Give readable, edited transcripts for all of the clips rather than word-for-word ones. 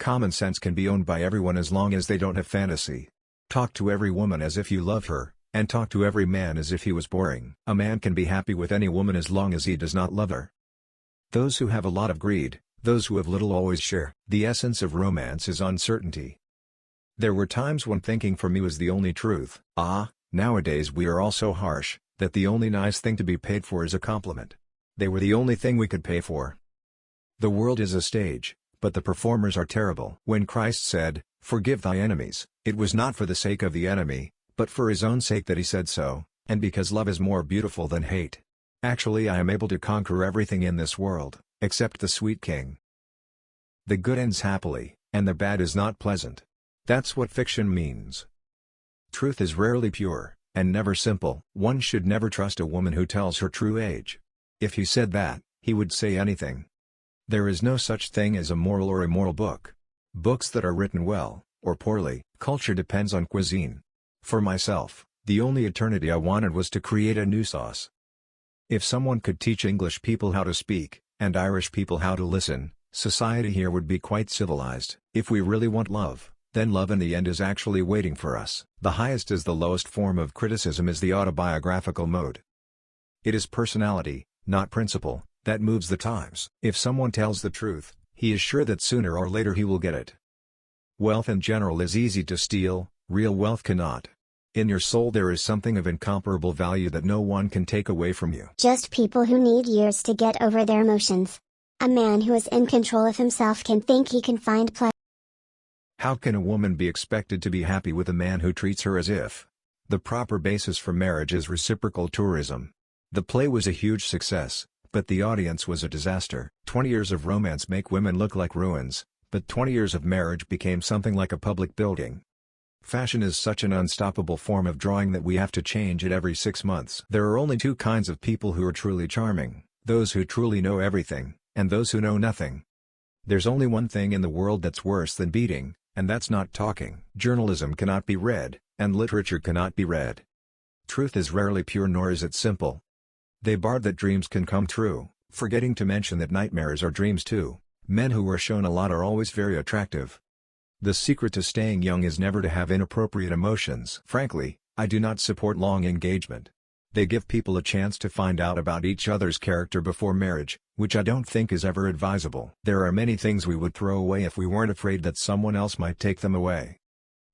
Common sense can be owned by everyone as long as they don't have fantasy. Talk to every woman as if you love her, and talk to every man as if he was boring. A man can be happy with any woman as long as he does not love her. Those who have a lot of greed, those who have little always share. The essence of romance is uncertainty. There were times when thinking for me was the only truth. Nowadays we are all so harsh, that the only nice thing to be paid for is a compliment. They were the only thing we could pay for. The world is a stage, but the performers are terrible. When Christ said, "Forgive thy enemies," it was not for the sake of the enemy, but for his own sake that he said so, and because love is more beautiful than hate. Actually, I am able to conquer everything in this world, except the sweet king. The good ends happily, and the bad is not pleasant. That's what fiction means. Truth is rarely pure, and never simple. One should never trust a woman who tells her true age. If he said that, he would say anything. There is no such thing as a moral or immoral book. Books that are written well, or poorly. Culture depends on cuisine. For myself, the only eternity I wanted was to create a new sauce. If someone could teach English people how to speak, and Irish people how to listen, society here would be quite civilized. If we really want love, then love in the end is actually waiting for us. The highest is the lowest form of criticism is the autobiographical mode. It is personality, not principle, that moves the times. If someone tells the truth, he is sure that sooner or later he will get it. Wealth in general is easy to steal, real wealth cannot. In your soul there is something of incomparable value that no one can take away from you. Just people who need years to get over their emotions. A man who is in control of himself can think he can find pleasure. How can a woman be expected to be happy with a man who treats her as if? The proper basis for marriage is reciprocal tourism. The play was a huge success, but the audience was a disaster. 20 years of romance make women look like ruins, but 20 years of marriage became something like a public building. Fashion is such an unstoppable form of drawing that we have to change it every 6 months. There are only two kinds of people who are truly charming, those who truly know everything, and those who know nothing. There's only one thing in the world that's worse than beating, and that's not talking. Journalism cannot be read, and literature cannot be read. Truth is rarely pure nor is it simple. They barred that dreams can come true, forgetting to mention that nightmares are dreams too. Men who are shown a lot are always very attractive. The secret to staying young is never to have inappropriate emotions. Frankly, I do not support long engagement. They give people a chance to find out about each other's character before marriage, which I don't think is ever advisable. There are many things we would throw away if we weren't afraid that someone else might take them away.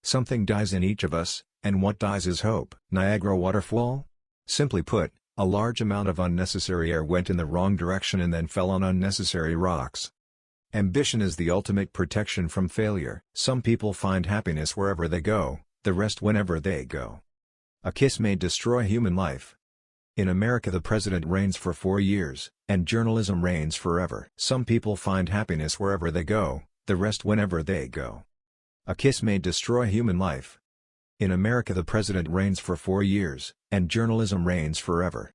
Something dies in each of us, and what dies is hope. Niagara waterfall? Simply put, a large amount of unnecessary air went in the wrong direction and then fell on unnecessary rocks. Ambition is the ultimate protection from failure. Some people find happiness wherever they go, the rest whenever they go. A kiss may destroy human life. In America the president reigns for 4 years, and journalism reigns forever. Some people find happiness wherever they go, the rest whenever they go. A kiss may destroy human life. In America the president reigns for 4 years, and journalism reigns forever.